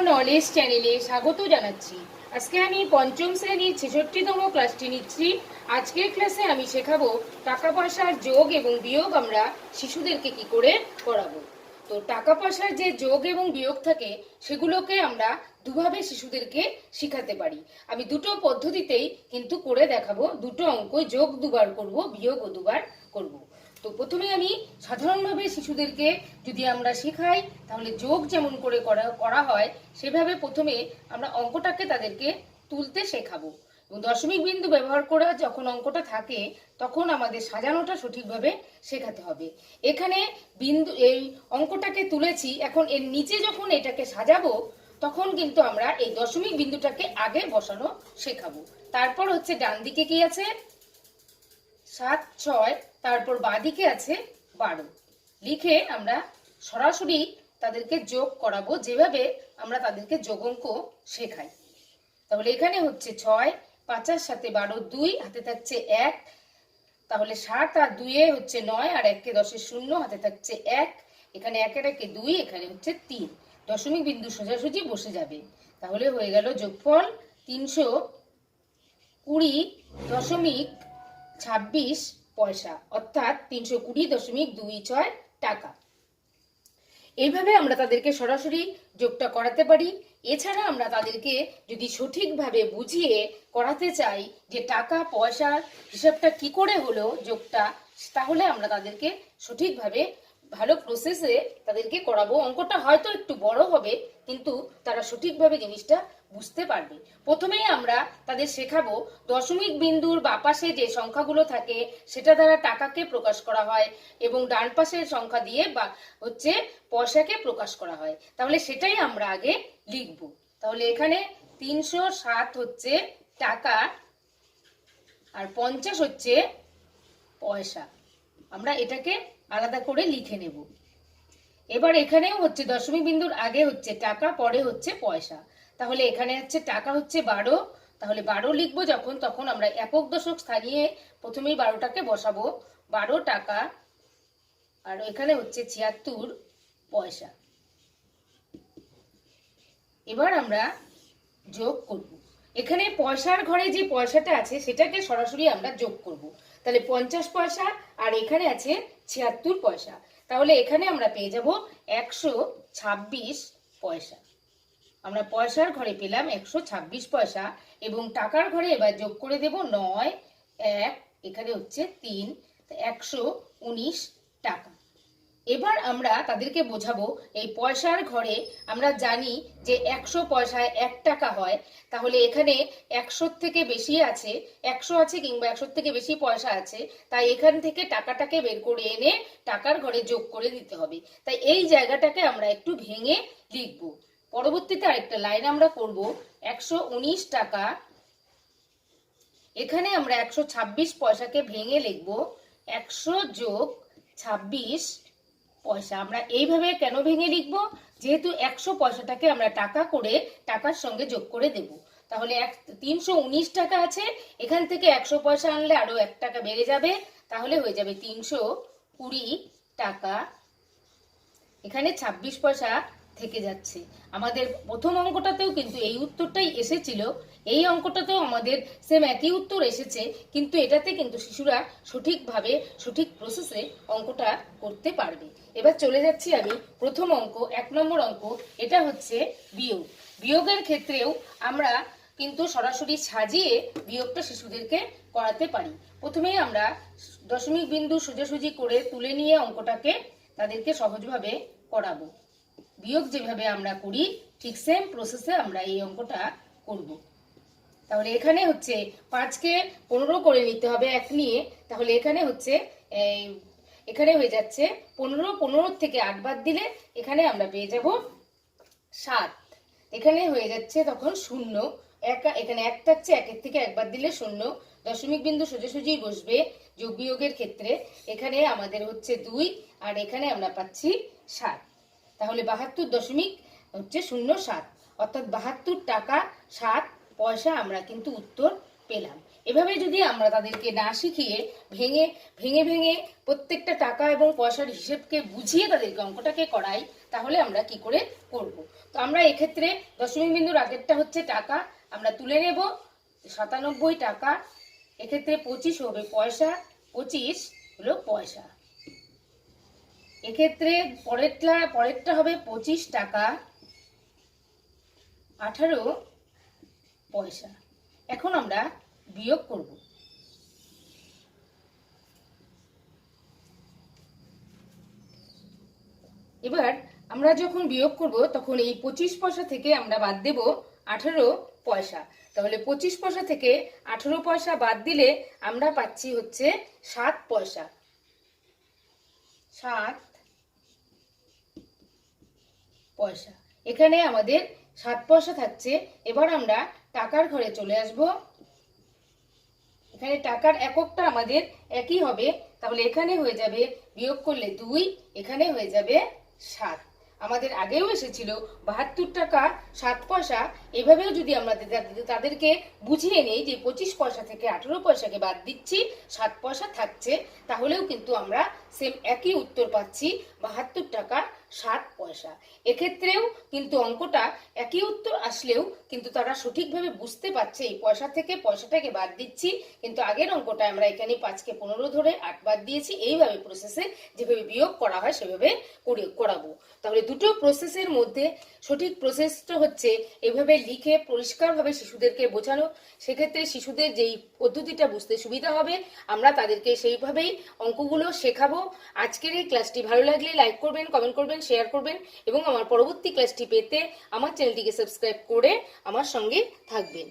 Knowledge চ্যানেলে স্বাগত জানাচ্ছি। আজকে আমি পঞ্চম শ্রেণীর ৬৬তম ক্লাসটি নিচ্ছি। আজকের ক্লাসে আমি শেখাবো টাকা পয়সার যোগ এবং বিয়োগ আমরা শিশুদেরকে কি করে করাবো। তো টাকা পয়সার যে যোগ এবং বিয়োগ থাকে সেগুলোকে আমরা দুভাবে শিশুদেরকে শেখাতে পারি। আমি দুটো পদ্ধতিতেই কিন্তু করে দেখাবো। দুটো অঙ্ক যোগ দুবার করব, বিয়োগও দুবার করব। তো প্রথমে আমি সাধারণভাবে শিশুদেরকে যদি আমরা শেখাই তাহলে যোগ যেমন করে করা হয় সেভাবে প্রথমে আমরা অঙ্কটাকে তাদেরকে তুলতে শেখাবো এবং দশমিক বিন্দু ব্যবহার করে যখন অঙ্কটা থাকে তখন আমাদের সাজানোটা সঠিকভাবে শেখাতে হবে। এখানে বিন্দু এই অঙ্কটাকে তুলেছি, এখন এর নিচে যখন এটাকে সাজাবো তখন কিন্তু আমরা এই দশমিক বিন্দুটাকে আগে বসানো শেখাবো। তারপর হচ্ছে ডান দিকে কি আছে ৭, ৬, তারপর বাঁদিকে আছে ১২ লিখে আমরা সরাসরি তাদেরকে যোগ করাবো, যেভাবে আমরা তাদেরকে যোগ অঙ্ক শেখাই। তাহলে এখানে হচ্ছে ৬, ৫-এর সাথে ১২, ২ হাতে থাকছে ১, তাহলে ৭ আর ২-এ হচ্ছে ৯ আর ১-কে ১০-এ ০ হাতে থাকছে ১, এখানে ১-এর ১-এ ২, এখানে হচ্ছে ৩, দশমিক বিন্দু সোজাসুজি বসে যাবে। তাহলে হয়ে গেল যোগফল ৩২০.২৬ পয়সা, অর্থাৎ ৩২০.২৬ টাকা। এইভাবে আমরা তাদেরকে সরাসরি যোগটা করাতে পারি। এছাড়া আমরা তাদেরকে যদি সঠিকভাবে বুঝিয়ে করাতে চাই যে টাকা পয়সার হিসাবটা কি করে হলো যোগটা, তাহলে আমরা তাদেরকে সঠিকভাবে ভালো প্রসেসে তাদেরকে করাবো। অঙ্কটা হয়তো একটু বড় হবে কিন্তু তারা সঠিকভাবে জিনিসটা বুঝতে পারবে। প্রথমেই আমরা তাদের শেখাবো দশমিক বিন্দুর বাঁ পাশে যে সংখ্যাগুলো থাকে সেটা দ্বারা টাকাকে প্রকাশ করা হয় এবং ডান পাশের সংখ্যা দিয়ে বা হচ্ছে পয়সাকে প্রকাশ করা হয়। তাহলে সেটাই আমরা আগে লিখব। তাহলে এখানে ৩০৭ হচ্ছে টাকা আর ৫০ হচ্ছে পয়সা, আমরা এটাকে আলাদা করে লিখে নেব। এবার এখানেও হচ্ছে দশমিক বিন্দুর আগে হচ্ছে টাকা, পরে হচ্ছে পয়সা। তাহলে এখানে হচ্ছে টাকা হচ্ছে ১২, তাহলে ১২ লিখবো যখন তখন আমরা একক দশক স্থানীয় প্রথমেই ১২টাকে বসাবো, ১২ টাকা আর এখানে হচ্ছে ৭৬ পয়সা। এবার আমরা যোগ করব। এখানে পয়সার ঘরে যে পয়সাটা আছে সেটাকে সরাসরি আমরা যোগ করব। তাহলে ৫০ পয়সা আর এখানে আছে ৭৬ পয়সা, তাহলে এখানে আমরা পেয়ে যাব ১২৬ পয়সা। আমরা পয়সার ঘরে পেলাম ১২৬ পয়সা এবং টাকার ঘরে এবার যোগ করে দেব ৯, ১, এখানে হচ্ছে ৩, ১১৯ টাকা। এবার আমরা তাদেরকে বোঝাবো এই পয়সার ঘরে আমরা জানি যে ১০০ পয়সায় ১ টাকা হয়, তাহলে এখানে ১০০ থেকে বেশি আছে, ১০০ আছে কিংবা ১০০ থেকে বেশি পয়সা আছে, তাই এখান থেকে টাকাটাকে বের করে এনে টাকার ঘরে যোগ করে দিতে হবে। তাই এই জায়গাটাকে আমরা একটু ভেঙে লিখব। পরবর্তীতে আরেকটা লাইন আমরা করব ১১৯ টাকা, এখানে আমরা ১২৬ পয়সাকে ভেঙে লিখব ১০০ যোগ ২৬ পয়সা। আমরা এইভাবে কেন ভেঙে লিখব, যেহেতু ১০০ পয়সাটাকে আমরা টাকা করে টাকার সঙ্গে যোগ করে দেব। তাহলে ৩১৯ টাকা আছে, এখান থেকে ১০০ পয়সা আনলে আরো ১ টাকা বেড়ে যাবে, তাহলে হয়ে যাবে ৩২০ টাকা। এখানে ২৬ পয়সা থেকে যাচ্ছে। আমাদের প্রথম অঙ্কটাতেও কিন্তু এই উত্তরটাই এসেছিল, এই অঙ্কটাতেও আমাদের সেম একই উত্তর এসেছে, কিন্তু এটাতে কিন্তু শিশুরা সঠিকভাবে সঠিক প্রসেসে অঙ্কটা করতে পারবে। এবার চলে যাচ্ছি আমি প্রথম অঙ্ক, ১ নম্বর অঙ্ক। এটা হচ্ছে বিয়োগ। বিয়োগের ক্ষেত্রেও আমরা কিন্তু সরাসরি সাজিয়ে বিয়োগটা শিশুদেরকে করাতে পারি। প্রথমেই আমরা দশমিক বিন্দু সোজাসুজি করে তুলে নিয়ে অঙ্কটাকে তাদেরকে সহজভাবে করাবো। বিয়োগ যেভাবে আমরা করি ঠিক সেম প্রসেসে আমরা এই অঙ্কটা করব। তাহলে এখানে হচ্ছে ৫কে ১৫ করে নিতে হবে ১ নিয়ে, তাহলে এখানে হচ্ছে এখানে হয়ে যাচ্ছে ১৫, ১৫ থেকে ৮ বাদ দিলে এখানে আমরা পেয়ে যাব ৭, এখানে হয়ে যাচ্ছে তখন ০, এখানে ১ থাকছে, ১-এর থেকে ১ বাদ দিলে ০, দশমিক বিন্দু সোজাসুজি বসবে যোগ বিয়োগের ক্ষেত্রে। এখানে আমাদের হচ্ছে ২ আর এখানে আমরা পাচ্ছি ৭, তাহলে ৭২.07 অর্থাৎ ৭২ টাকা ৭ পয়সা আমরা কিন্তু উত্তর পেলাম। এভাবে যদি আমরা তাদেরকে না শিখিয়ে ভেঙে ভেঙে ভেঙে প্রত্যেকটা টাকা এবং পয়সার হিসেবকে বুঝিয়ে তাদেরকে অঙ্কটাকে করাই, তাহলে আমরা কি করে করব। তো আমরা এক্ষেত্রে দশমিক বিন্দুর আগেরটা হচ্ছে টাকা, আমরা তুলে নেব 97 টাকা। এক্ষেত্রে 25 হবে পয়সা, 25 হলো পয়সা। এক্ষেত্রে পরেরটা হবে 25 টাকা 18 পয়সা। এখন আমরা বিয়োগ করব। এবার আমরা যখন বিয়োগ করব তখন এই 25 পয়সা থেকে আমরা বাদ দেব 18 পয়সা। তাহলে 25 পয়সা থেকে 18 পয়সা বাদ দিলে আমরা পাচ্ছি হচ্ছে 7 পয়সা। 7 পয়সা। এখানে আমাদের 7 পয়সা থাকছে। এবার আমরা টাকার ঘরে চলে আসব। এখানে টাকার এককটা আমাদের একই হবে, তাহলে এখানে হয়ে যাবে বিয়োগ করলে 2, এখানে হয়ে যাবে 7। আমাদের আগেও এসেছিল 72 টাকা 7 পয়সা। এভাবেও যদি আমরা তাদেরকে বুঝিয়ে নেই যে 25 পয়সা থেকে 18 পয়সাকে বাদ দিচ্ছি, 7 পয়সা থাকছে, তাহলেও কিন্তু আমরা সেম একই উত্তর পাচ্ছি 72 টাকা 7 পয়সা। এক্ষেত্রেও কিন্তু অঙ্কটা একই উত্তর আসলেও কিন্তু তারা সঠিকভাবে বুঝতে পারছে এই পয়সা থেকে পয়সাটাকে বাদ দিচ্ছি, কিন্তু আগের অঙ্কটা আমরা এখানে 5কে 15 ধরে 8 বাদ দিয়েছি। এইভাবে প্রসেসে যেভাবে বিয়োগ করা হয় সেভাবে করাবো। তাহলে দুটো প্রসেসের মধ্যে সঠিক প্রসেসটা হচ্ছে এভাবে লিখে পরিষ্কারভাবে শিশুদেরকে বোঝানো। সেক্ষেত্রে শিশুদের যেই পদ্ধতিটা বুঝতে সুবিধা হবে, আমরা তাদেরকে সেইভাবেই অঙ্কগুলো শেখাবো। আজকের এই ক্লাসটি ভালো লাগলে লাইক করবেন, কমেন্ট করবেন, শেয়ার করবেন এবং আমার পরবর্তী ক্লাসটি পেতে আমার চ্যানেলটিকে সাবস্ক্রাইব করে আমার সঙ্গে থাকবেন।